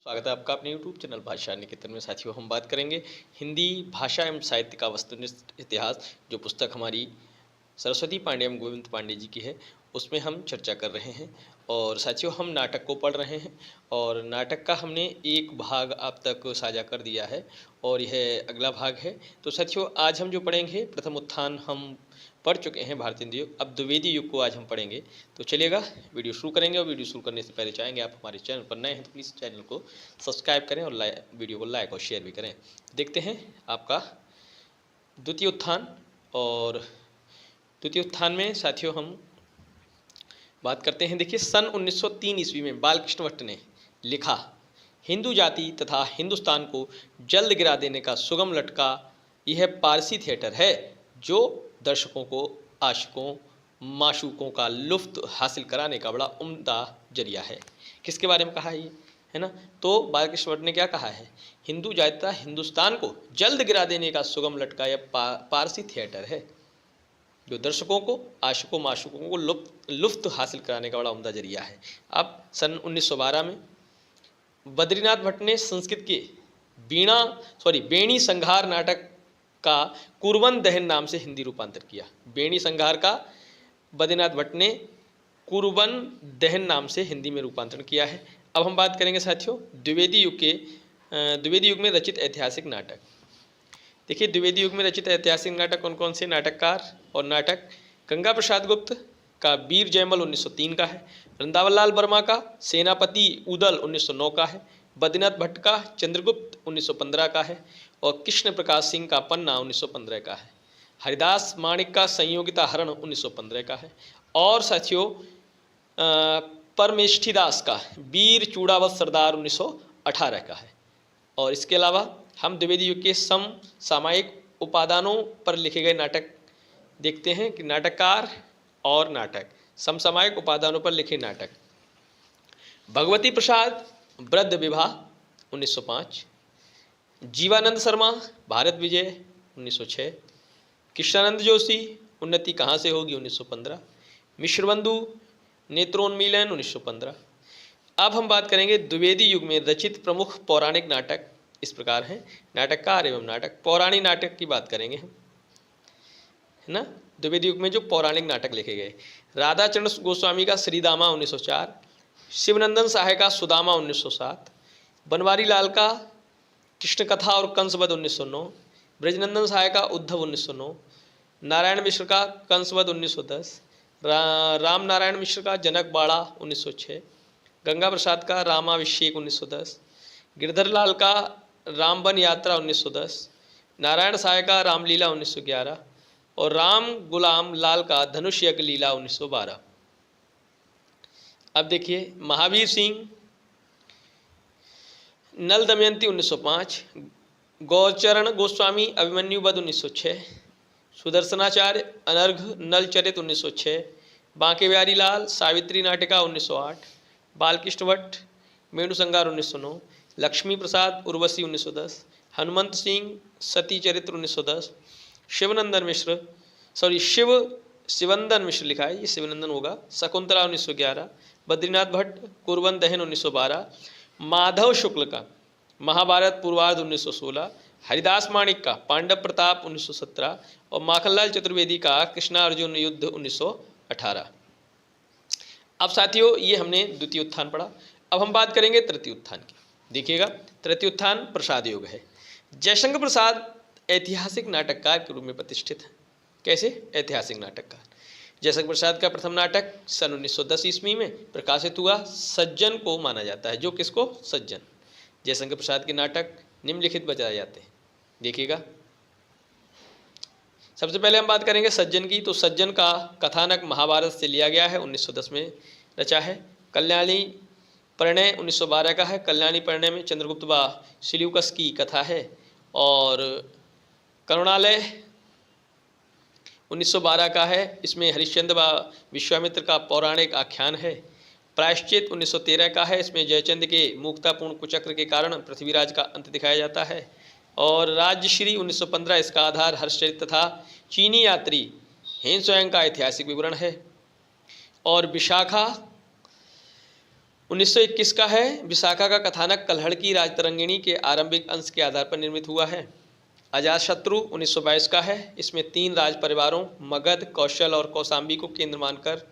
स्वागत है आपका अपने YouTube चैनल भाषा निकेतन में। साथियों, हम बात करेंगे हिंदी भाषा एवं साहित्य का वस्तुनिष्ठ इतिहास, जो पुस्तक हमारी सरस्वती पांडे एवं गोविंद पांडे जी की है, उसमें हम चर्चा कर रहे हैं। और साथियों, हम नाटक को पढ़ रहे हैं और नाटक का हमने एक भाग आप तक साझा कर दिया है और यह अगला भाग है। तो साथियों, आज हम जो पढ़ेंगे, प्रथम उत्थान हम पढ़ चुके हैं, भारतीय हिंदी युग। अब द्विवेदी युग को आज हम पढ़ेंगे। तो चलिएगा, वीडियो शुरू करेंगे। और वीडियो शुरू करने से पहले चाहेंगे आप हमारे चैनल पर नए हैं तो प्लीज़ चैनल को सब्सक्राइब करें और वीडियो को लाइक और शेयर भी करें। देखते हैं आपका द्वितीय उत्थान। और द्वितीय उत्थान में साथियों हम बात करते हैं। देखिए, सन 1903 ईस्वी में बालकृष्ण भट्ट ने लिखा, हिंदू जाति तथा हिंदुस्तान को जल्द गिरा देने का सुगम लटका यह पारसी थिएटर है, जो दर्शकों को आशिकों माशूकों का लुफ्त हासिल कराने का बड़ा उम्दा जरिया है। किसके बारे में कहा ये है ना? तो बालकृष्ण भट्ट ने क्या कहा है? हिंदू जाति तथा हिंदुस्तान को जल्द गिरा देने का सुगम लटका यह पारसी थिएटर है, जो दर्शकों को आशिकों माशूकों को लुफ्त हासिल कराने का बड़ा उम्दा जरिया है। अब सन 1912 में बद्रीनाथ भट्ट ने संस्कृत के बेणी संघार नाटक का कुरवन दहन नाम से हिंदी रूपांतर किया। बेणी संघार का बद्रीनाथ भट्ट ने कुरवन दहन नाम से हिंदी में रूपांतरण किया है। अब हम बात करेंगे साथियों द्विवेदी युग में रचित ऐतिहासिक नाटक। देखिए, द्विवेदी युग में रचित ऐतिहासिक नाटक कौन कौन से नाटककार और नाटक? गंगा प्रसाद गुप्त का वीर जयमल 1903 का है। वृंदावन लाल वर्मा का सेनापति उदल 1909 का है। बद्रीनाथ भट्ट का चंद्रगुप्त 1915 का है और कृष्ण प्रकाश सिंह का पन्ना 1915 का है। हरिदास माणिक का संयोगिता हरण 1915 का है। और साथियों परमेष्ठिदास का वीर चूड़ावत सरदार 1918 का है। और इसके अलावा हम द्विवेदी युग के समसामयिक उपादानों पर लिखे गए नाटक देखते हैं कि नाटककार और नाटक, समसामयिक उपादानों पर लिखे नाटक। भगवती प्रसाद वृद्ध विवाह 1905, जीवानंद शर्मा भारत विजय 1906, कृष्णानंद जोशी उन्नति कहाँ से होगी 1915, मिश्रबंधु नेत्रोन्मीलन 1915। अब हम बात करेंगे द्विवेदी युग में रचित प्रमुख पौराणिक नाटक इस प्रकार हैं। नाटककार एवं नाटक। पौराणिक नाटक की बात करेंगे हम, है ना? द्विवेदी युग में जो पौराणिक नाटक लिखे गए, राधाचरण गोस्वामी का श्रीदामा 1904, शिवनंदन सहाय का सुदामा 1907, बनवारी लाल का कृष्ण कथा और कंसवध 1909, ब्रजनंदन सहाय का उद्धव 1909, नारायण मिश्र का कंसवध 1910, राम नारायण मिश्र का जनक बाड़ा 1906, गंगा प्रसाद का रामाभिषेक 1910, गिरधर लाल का रामबन यात्रा 1910, नारायण साय का रामलीला 1911 और राम गुलाम लाल का धनुष यज्ञ लीला 1912। अब देखिए, महावीर सिंह नल दमयंती 1905, गौरचरण गोस्वामी अभिमन्यु वध 1906, सुदर्शनाचार्य अनर्घ नल चरित 1906, बांके बिहारी लाल सावित्री नाटिका 1908, बालकृष्ण भट्ट मेणु संगार 1909, लक्ष्मी प्रसाद उर्वशी 1910, हनुमंत सिंह सती चरित्र 1910, शिवनंदन मिश्र लिखा है, ये शिवनंदन होगा, शकुंतला 1911, बद्रीनाथ भट्ट कुरवन दहन 1912, माधव शुक्ल का महाभारत पूर्वार्ध 1916, हरिदास माणिक का पांडव प्रताप 1917 और माखनलाल चतुर्वेदी का कृष्णा अर्जुन युद्ध 1918। अब साथियों, ये हमने द्वितीय उत्थान पढ़ा। अब हम बात करेंगे तृतीय उत्थान की। देखिएगा, तृतीय उत्थान प्रसाद युग है। जयशंकर प्रसाद ऐतिहासिक नाटककार के रूप में प्रतिष्ठित है। कैसे? ऐतिहासिक नाटककार। जयशंकर प्रसाद का प्रथम नाटक सन 1910 ईस्वी में प्रकाशित हुआ। सज्जन को माना जाता है। जो किसको? सज्जन। जयशंकर प्रसाद के नाटक निम्नलिखित बताए जाते हैं। देखिएगा, सबसे पहले हम बात करेंगे सज्जन की। तो सज्जन का कथानक महाभारत से लिया गया है, 1910 में रचा है। कल्याणी परिणय 1912 का है। कल्याणी परिणय में चंद्रगुप्त व सिल्यूकस की कथा है। और करुणालय 1912 का है। इसमें हरिश्चंद्र व विश्वामित्र का पौराणिक आख्यान है। प्रायश्चित 1913 का है। इसमें जयचंद के मूर्खतापूर्ण कुचक्र के कारण पृथ्वीराज का अंत दिखाया जाता है। और राज्यश्री 1915 इसका आधार हर्षचरित तथा चीनी यात्री हेन स्वयं का ऐतिहासिक विवरण है। और विशाखा 1921 का है। विशाखा का कथानक कल्हड़ की राजतरंगिणी के आरंभिक अंश के आधार पर निर्मित हुआ है। अजातशत्रु 1922 का है। इसमें 3 राज परिवारों मगध, कौशल और कौशाम्बी को केंद्र मानकर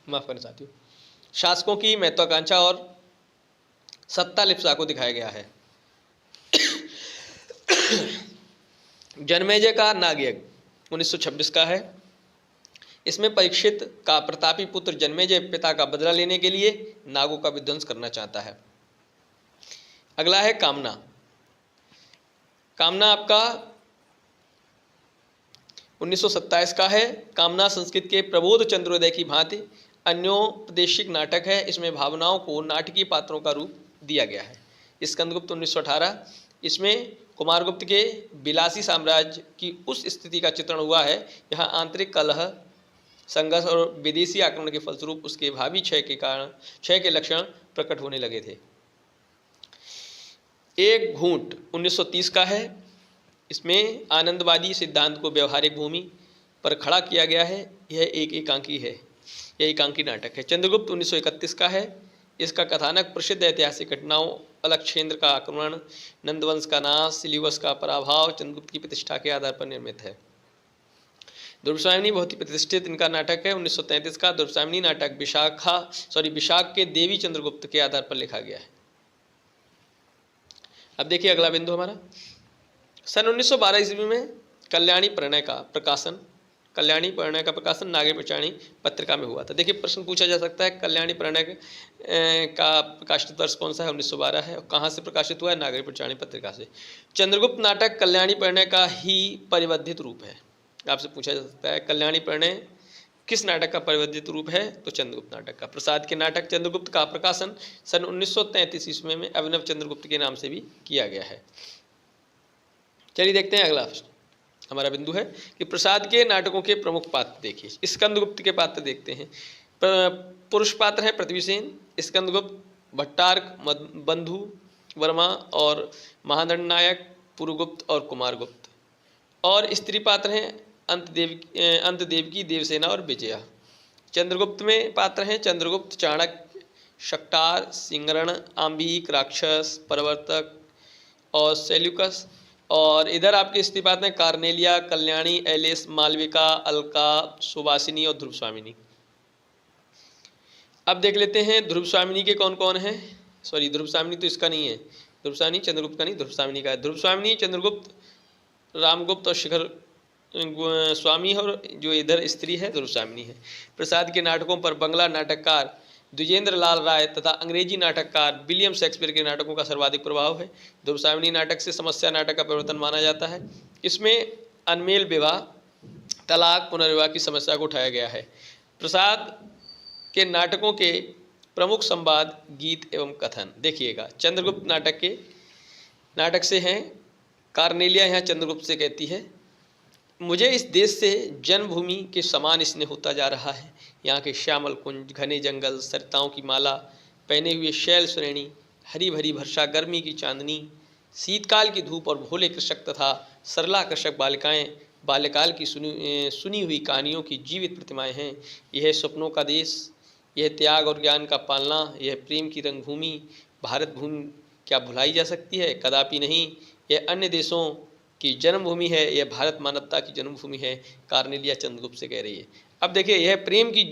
माफ करना साथियों, शासकों की महत्वाकांक्षा और सत्ता लिप्सा को दिखाया गया है। जनमेजय का नागयज्ञ 1926 का है। इसमें परीक्षित का प्रतापी पुत्र जनमेजय पिता का बदला लेने के लिए नागों का विध्वंस करना चाहता है। अगला है कामना। कामना आपका 1927 का है। कामना संस्कृत के प्रबोध चंद्रोदय की भांति अन्योपदेशिक नाटक है। इसमें भावनाओं को नाटकीय पात्रों का रूप दिया गया है। स्कंदगुप्त 1918। इसमें कुमारगुप्त के विलासी साम्राज्य की उस स्थिति का चित्रण हुआ है यहाँ आंतरिक कलह, संघर्ष और विदेशी आक्रमण के फलस्वरूप उसके भावी क्षय के लक्षण प्रकट होने लगे थे। एक घूंट 1930 का है। इसमें आनंदवादी सिद्धांत को व्यवहारिक भूमि पर खड़ा किया गया है। यह एक एकांकी है, यह एकांकी नाटक है। चंद्रगुप्त 1931 का है। इसका कथानक प्रसिद्ध ऐतिहासिक घटनाओं अलक्षेंद्र का आक्रमण, नंदवंश का नाश, सिलिवस का पराभव, चंद्रगुप्त की प्रतिष्ठा के आधार पर निर्मित है। दुर्गस्वामिनी बहुत ही प्रतिष्ठित इनका नाटक है। 1933 का दुर्गस्वामिनी नाटक विशाख के देवी चंद्रगुप्त के आधार पर लिखा गया है। अब देखिए अगला बिंदु हमारा, सन 1912 ईस्वी में कल्याणी प्रणय का प्रकाशन नागेन्द्रपाणि पत्रिका में हुआ था। देखिए प्रश्न पूछा जा सकता है कल्याणी प्रणय का प्रकाशित वर्ष कौन सा है, 1912 है। और कहाँ से प्रकाशित हुआ है, नागेन्द्रपाणि पत्रिका से। चंद्रगुप्त नाटक कल्याणी प्रणय का ही परिवर्धित रूप है। आपसे पूछा जा सकता है कल्याणी प्रणय किस नाटक का परिवर्धित रूप है, तो चंद्रगुप्त नाटक का। प्रसाद के नाटक चंद्रगुप्त का प्रकाशन सन 1933 ईस्वी में अभिनव चंद्रगुप्त के नाम से भी किया गया है। चलिए देखते हैं अगला हमारा बिंदु है कि प्रसाद के नाटकों के प्रमुख पात्र देखिए। स्कंदगुप्त के पात्र देखते हैं। पुरुष पात्र हैं पृथ्वीसेन, स्कंदगुप्त, भट्टार्क, बंधु वर्मा और महादंड नायक, पुरुगुप्त और कुमारगुप्त। और स्त्री पात्र हैं अंतदेवकी, देवसेना और विजया। चंद्रगुप्त में पात्र हैं चंद्रगुप्त, चाणक्य, शक्टार, सिंगरण, आंबिक, राक्षस, प्रवर्तक और सेल्यूकस। और इधर आपके स्त्री पात्र हैं कार्नेलिया, कल्याणी, एलिस, मालविका, अलका, सुवासिनी और ध्रुवस्वामिनी। अब देख लेते हैं ध्रुवस्वामिनी के कौन कौन हैं। ध्रुवस्वामिनी तो इसका नहीं है, ध्रुवस्वामिनी चंद्रगुप्त का नहीं, ध्रुवस्वामिनी का है। ध्रुवस्वामिनी चंद्रगुप्त, रामगुप्त और शिखर स्वामी, और जो इधर स्त्री है ध्रुवस्वामिनी है। प्रसाद के नाटकों पर बंगला नाटककार द्विजेंद्र लाल राय तथा अंग्रेजी नाटककार विलियम शेक्सपियर के नाटकों का सर्वाधिक प्रभाव है। ध्रुवस्वामिनी नाटक से समस्या नाटक का परिवर्तन माना जाता है। इसमें अनमेल विवाह, तलाक, पुनर्विवाह की समस्या को उठाया गया है। प्रसाद के नाटकों के प्रमुख संवाद, गीत एवं कथन देखिएगा। चंद्रगुप्त नाटक से हैं कार्नेलिया यहाँ चंद्रगुप्त से कहती है, मुझे इस देश से जन्मभूमि के समान स्नेह होता जा रहा है। यहाँ के श्यामल कुंज, घने जंगल, सरिताओं की माला, पहने हुए शैल श्रेणी, हरी भरी वर्षा, गर्मी की चांदनी, शीतकाल की धूप और भोले कृषक तथा सरला कृषक बालिकाएं, बाल्यकाल की सुनी हुई कहानियों की जीवित प्रतिमाएं हैं। यह स्वप्नों का देश, यह त्याग और ज्ञान का पालना, यह प्रेम की रंगभूमि, भारत भूमि क्या भुलाई जा सकती है, कदापि नहीं। यह अन्य देशों की जन्मभूमि है, यह भारत मानवता की जन्मभूमि है। कार्नेलिया चंद्रगुप्त से कह रही है। अब देखिए यह प्रेम की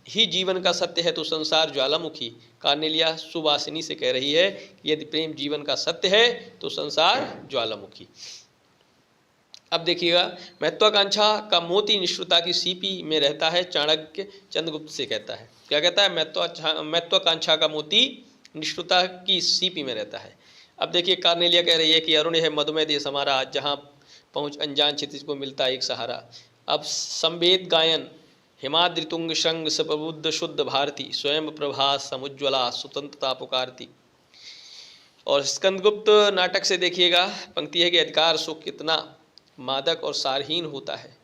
ही जीवन का सत्य है तो संसार ज्वालामुखी। कार्नेलिया सुवासिनी से कह रही है कि यदि प्रेम जीवन का सत्य है तो संसार ज्वालामुखी। अब देखिएगा महत्वाकांक्षा का मोती निष्ठुरता की सीपी में रहता है। चाणक्य चंद्रगुप्त से कहता है, क्या कहता है, महत्वाकांक्षा का मोती निष्ठुरता की सीपी में रहता है। अब देखिए कार्नेलिया कह रही है कि अरुण है मधुमेह देश हमारा, जहाँ पहुँच अनजान क्षितिज को मिलता है एक सहारा। अब संवेद गायन, हिमाद्रि तुंग शृंग सप्रबुद्ध शुद्ध भारती, स्वयं प्रभा समुज्ज्वला स्वतंत्रता पुकारती। और स्कंदगुप्त नाटक से देखिएगा पंक्ति है कि अधिकार सुख कितना मादक और सारहीन होता है।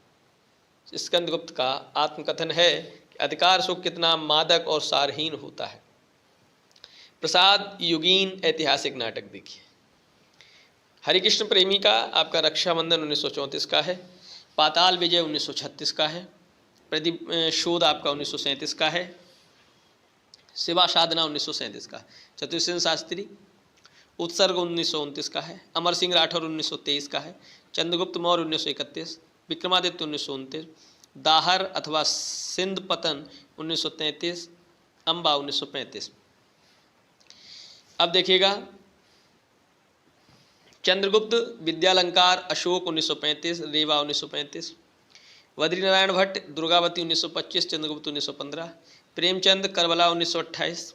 स्कंदगुप्त का आत्मकथन है कि अधिकार सुख कितना मादक और सारहीन होता है। प्रसाद युगीन ऐतिहासिक नाटक देखिए। हरिकृष्ण प्रेमी का आपका रक्षाबंधन 1934 का है। पाताल विजय 1936 का है। प्रतिशोध आपका 1937 का है। सेवा साधना 1937 का है। चतुर्सेन शास्त्री उत्सर्ग 1929 का है। अमर सिंह राठौर 1923 का है। चंद्रगुप्त मौर्य 1931, विक्रमादित्य 1929, दाहर अथवा सिंध पतन 1933, अम्बा 1935। अब देखिएगा, चंद्रगुप्त विद्यालंकार अशोक 1935, रेवा 1935, बद्रीनारायण भट्ट दुर्गावती 1925, चंद्रगुप्त 1915, प्रेमचंद करबला 1928,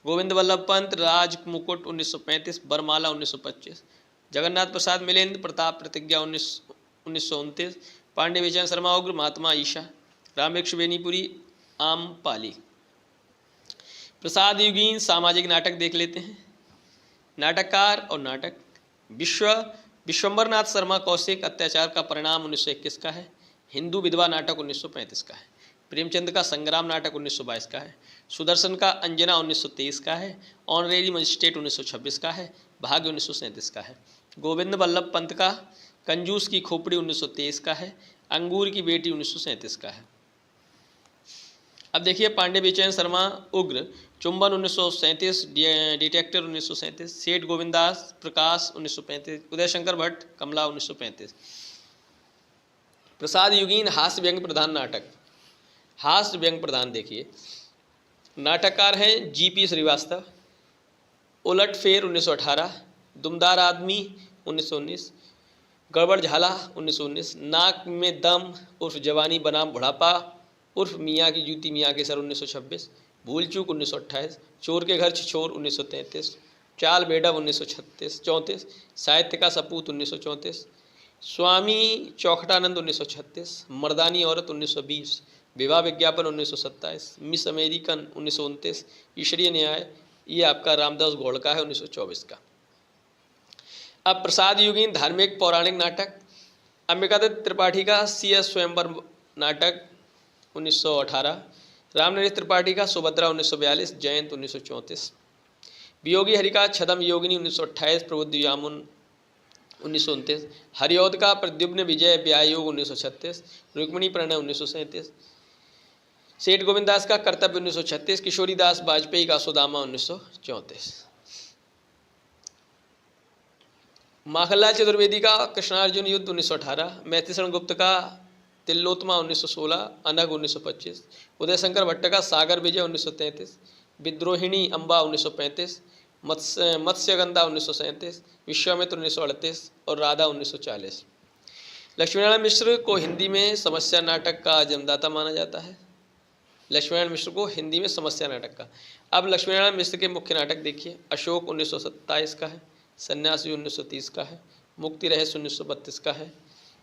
गोविंद वल्लभ पंत राज मुकुट 1935, बरमाला 1925, जगन्नाथ प्रसाद मिलेंद्र प्रताप प्रतिज्ञा 1929, पांडे विजय शर्मा उग्र महात्मा ईशा, रामवृक्ष बेनीपुरी आमपाली। प्रसाद युगीन सामाजिक नाटक देख लेते हैं। नाटककार और नाटक। विश्वंबरनाथ शर्मा कौशिक अत्याचार का परिणाम 1921 का है। हिंदू विधवा नाटक 1935 का है। प्रेमचंद का संग्राम नाटक 1922 का है। सुदर्शन का अंजना 1923 का है। ऑनरेरी मजिस्ट्रेट 1926 का है। भाग्य 1937 का है। गोविंद वल्लभ पंत का कंजूस की खोपड़ी 1923 का है। अंगूर की बेटी 1937 का है। अब देखिए, पांडे बेचैन शर्मा उग्र, चुंबन 1937, डिटेक्टर 1937, सेठ गोविंदास प्रकाश 1935, उदय शंकर भट्ट कमला 1935। प्रसाद युगीन हास्य व्यंग प्रधान नाटक। हास्य व्यंग प्रधान देखिए, नाटककार हैं जीपी श्रीवास्तव। उलट फेर 1918, दुमदार आदमी 1919, गड़बड़ झाला 1919, नाक में दम उर्फ जवानी बनाम बुढ़ापा उर्फ मियाँ की जूती मियाँ के सर 1926, भूल चूक 1928, चोर के घर छिछोर 1933, चाल बेडब 1934, साहित्य का सपूत 1934, स्वामी चौखटानंद 1936, मर्दानी औरत 1920, विवाह विज्ञापन 1927, मिस अमेरिकन 1929, ईश्वरीय न्याय ये आपका रामदास गोड़का है 1924 का। अब प्रसाद युगीन धार्मिक पौराणिक नाटक। अंबिकादत्त त्रिपाठी का CS स्वयंवर नाटक 1918, रामनरेश त्रिपाठी का सुभद्रा 1942, जयंत 1934, वियोगी हरि का छदम योगिनी 1928, प्रबुद्ध यामुन 1929, हरिऔध का प्रद्युम्न विजय व्यायोग 1936, रुक्मिणी प्रणय 1937, सेठ गोविंदास का कर्तव्य 1936, किशोरी दास वाजपेयी का सुदामा 1934, माखनलाल चतुर्वेदी का कृष्णार्जुन युद्ध 1918, मैथिलीशरण गुप्त का तिल्लोत्तमा 1916, अनग 1925, उदय शंकर भट्ट का सागर विजय 1933, विद्रोहिणी अम्बा 1935, मत्स्यगंधा 1937, विश्वामित्र 1938 और राधा 1940। लक्ष्मीनारायण मिश्र को हिंदी में समस्या नाटक का जन्मदाता माना जाता है। लक्ष्मीनारायण मिश्र को हिंदी में समस्या नाटक का। अब लक्ष्मीनारायण मिश्र के मुख्य नाटक देखिए। अशोक 1927 का है, सन्यासी 1930 का है, मुक्ति रहस्य 1932 का है,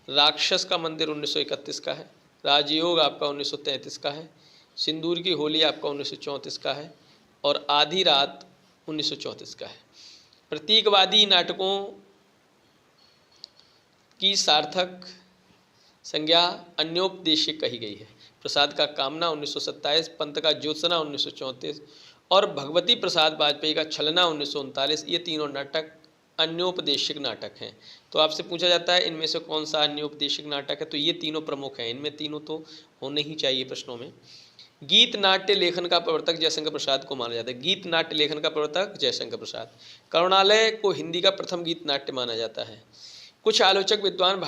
राक्षस का मंदिर 1931 का है, राजयोग आपका 1933 का है, सिंदूर की होली आपका 1934 का है और आधी रात 1934 का है। प्रतीकवादी नाटकों की सार्थक संज्ञा अन्योपदेशिक कही गई है। प्रसाद का कामना 1927, पंत का ज्योत्सना 1934 और भगवती प्रसाद वाजपेयी का छलना 1939। ये तीनों नाटक अन्योपदेशिक नाटक हैं। तो आपसे पूछा जाता है इनमें से कौन सा अन्योपदेशिक नाटक है, तो ये तीनों प्रमुख हैं। इनमें तीनों तो होने ही चाहिए प्रश्नों में। गीत नाट्य लेखन का प्रवर्तक जयशंकर प्रसाद को माना जाता है। गीत नाट्य लेखन का प्रवर्तक जयशंकर प्रसाद। करुणालय को हिंदी का प्रथम गीत नाट्य माना जाता है। कुछ आलोचक विद्वान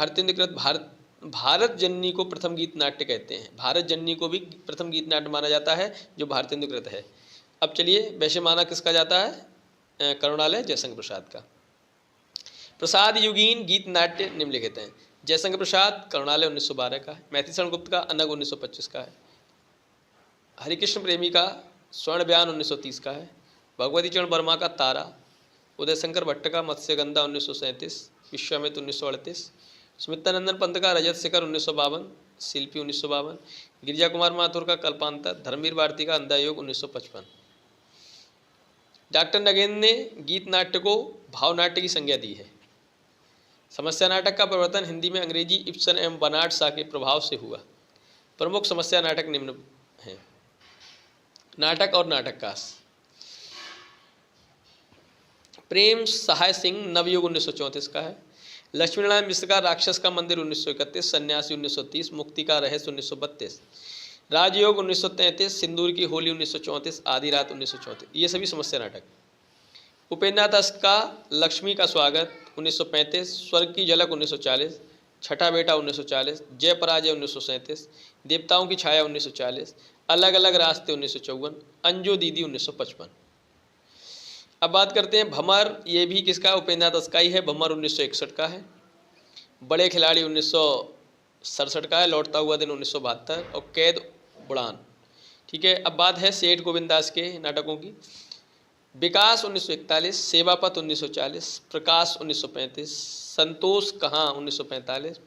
भारत जननी को प्रथम गीत नाट्य कहते हैं। भारत जननी को भी प्रथम गीत नाट्य माना जाता है जो भारतेंदुकृत है। अब चलिए, वैसे माना किसका जाता है? करुणालय जयशंकर प्रसाद का। प्रसाद युगीन गीत नाट्य निम्नलिखित हैं। जयशंकर प्रसाद करुणालय 1912 का है, मैथिलीशरण गुप्त का अनग 1925 का है, हरिकृष्ण प्रेमी का स्वर्ण बयान 1930 का है, भगवती चरण वर्मा का तारा, उदय शंकर भट्ट का मत्स्यगंधा 1937, विश्वामित्र 1938, सुमित्रानंदन पंत का रजत शिखर 1952, शिल्पी 1952, गिरिजा कुमार माथुर का कल्पांतर, धर्मवीर भारती का अंधायोग 1955। डॉक्टर नगेंद्र ने गीत नाट्य को भाव नाट्य की संज्ञा दी है। समस्या नाटक का प्रवर्तन हिंदी में अंग्रेजी इब्सन एवं बर्नार्ड शॉ के प्रभाव से हुआ। प्रमुख समस्या नाटक निम्न हैं। नाटक और नाटककार। प्रेम सहाय सिंह नवयुग 1934 का है, लक्ष्मीनारायण मिश्र का राक्षस का मंदिर 1931, सन्यासी 1930, मुक्ति का रहस्य 1932, राजयोग 1933, सिंदूर की होली 1934, आधी रात 1934, ये सभी समस्या नाटक। उपेंद्र नाथ का लक्ष्मी का स्वागत 1935, स्वर्ग की झलक 1940, छठा बेटा 1940, जय पराजय 1937, देवताओं की छाया 1940, अलग अलग रास्ते 1954, अंजू दीदी 1955। अब बात करते हैं भमर, ये भी किसका, उपेंद्र नाथ का ही है। भमर 1961 का है। बड़े खिलाड़ी 1967 का है। लौटता हुआ दिन 1972 और कैद उड़ान। ठीक है, अब बात है सेठ गोविंदास के नाटकों की। विकास 1941, सेवापत 1940, प्रकाश 1935, संतोष कहाँ 1945,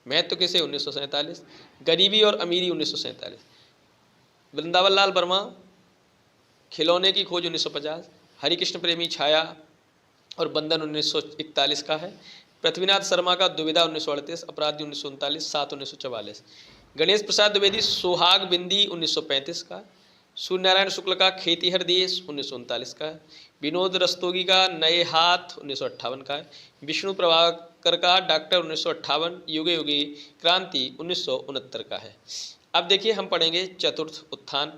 महत्व किसे 1947, गरीबी और अमीरी 1947, वृंदावन लाल वर्मा खिलौने की खोज 1950, हरिकृष्ण प्रेमी छाया और बंधन 1941 का है। पृथ्वीनाथ शर्मा का दुविधा 1938, अपराधी 1939, सात 1944, गणेश प्रसाद द्विवेदी सुहाग बिंदी 1935 का, सूर्य नारायण शुक्ल का खेतीहर देश 1939 का है, विनोद रस्तोगी का नए हाथ 1958 का है, विष्णु प्रभाकर का डॉक्टर 1958, युगे युगे क्रांति 1969 का है। अब देखिए हम पढ़ेंगे चतुर्थ उत्थान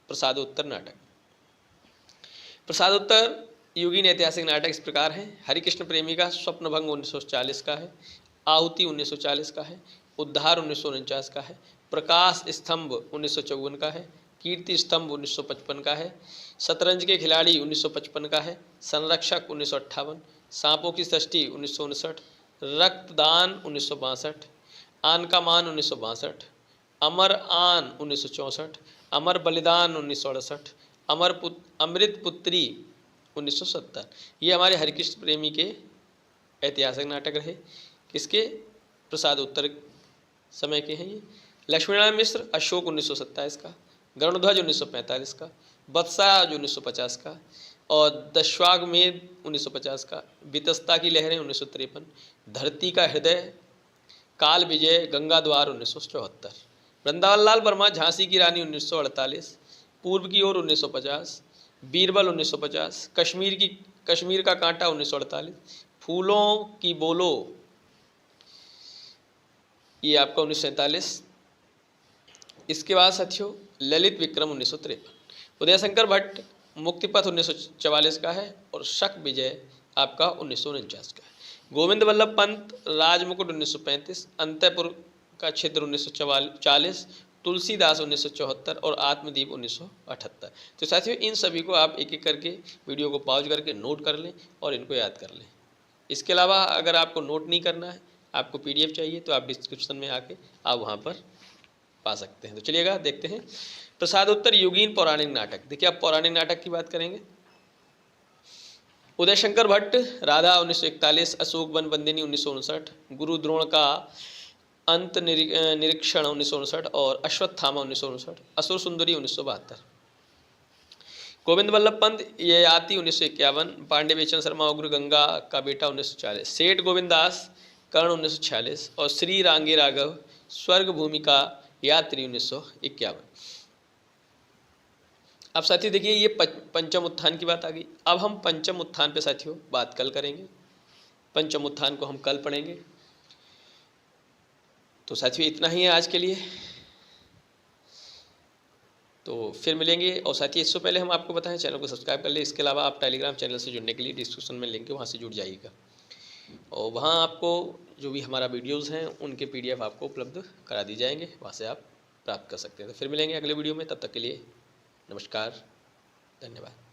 प्रसादोत्तर नाटक। प्रसादोत्तर युगीन ऐतिहासिक नाटक इस प्रकार है। हरिकृष्ण प्रेमी का स्वप्नभंग 1940 का है, आहुति 1940 का है, उद्धार 1949 का है, प्रकाश स्तंभ 1954 का है, कीर्ति स्तंभ 1955 का है, शतरंज के खिलाड़ी 1955 का है, संरक्षक 1958, सांपों की सृष्टि 1959, रक्तदान 1962, आन का मान 1962, अमर आन 1964, अमर बलिदान 1968, अमृत पुत्री 1970। ये हमारे हरिकृष्ण प्रेमी के ऐतिहासिक नाटक रहे। किसके, प्रसादोत्तर समय के हैं ये। लक्ष्मीनारायण मिश्र अशोक 1927 का, गरुड़ध्वज 1945 का, बत्साज 1950 का और दशाश्वमेध 1950 का, वितस्ता की लहरें 1953, धरती का हृदय, काल विजय, गंगा द्वार 1974, वृंदावन लाल वर्मा झांसी की रानी 1948, पूर्व की ओर 1950, बीरबल 1950, कश्मीर का कांटा 1948, फूलों की बोलो ये आपका 1947। इसके बाद साथियों ललित विक्रम 1953, उदयशंकर भट्ट मुक्तिपथ 1944 का है और शक विजय आपका 1949 का है। गोविंद वल्लभ पंत राजमुकुट 1935, अंतःपुर का क्षेत्र 1940, तुलसीदास 1974 और आत्मदीप 1978। तो साथियों इन सभी को आप एक एक करके वीडियो को पॉज करके नोट कर लें और इनको याद कर लें। इसके अलावा अगर आपको नोट नहीं करना है, आपको PDF चाहिए तो आप डिस्क्रिप्शन में आके आप वहाँ पर पा सकते हैं। तो चलिएगा देखते हैं प्रसादोत्तर युगीन पौराणिक नाटक। देखिए आप पौराणिक नाटक की बात करेंगे। उदयशंकर भट्ट राधा 1941, अशोक वन बंदिनी 1959, गुरु द्रोण का अंत निरीक्षण 1959 और अश्वत्थामा 1959, असुर सुंदरी 1972। गोविंद वल्लभ पंत ययाति 1951, पांडे बेचन शर्मा उग्र गंगा का बेटा 1940, सेठ गोविंदास कर्ण 1946 और श्री रांगे राघव स्वर्ग भूमि का यात्री 1951। अब साथियों देखिए ये पंचम उत्थान की बात आ गई। अब हम पंचम उत्थान पे साथियों बात कल करेंगे। पंचम उत्थान को हम कल पढ़ेंगे। तो साथियों इतना ही है आज के लिए, तो फिर मिलेंगे। और साथियों इससे पहले हम आपको बताएं चैनल को सब्सक्राइब कर ले। इसके अलावा आप टेलीग्राम चैनल से जुड़ने के लिए डिस्क्रिप्शन में लिंक है, वहाँ से जुड़ जाइएगा और वहाँ आपको जो भी हमारा वीडियोज़ हैं उनके PDF आपको उपलब्ध करा दी जाएंगे, वहाँ से आप प्राप्त कर सकते हैं। तो फिर मिलेंगे अगले वीडियो में, तब तक के लिए नमस्कार, धन्यवाद।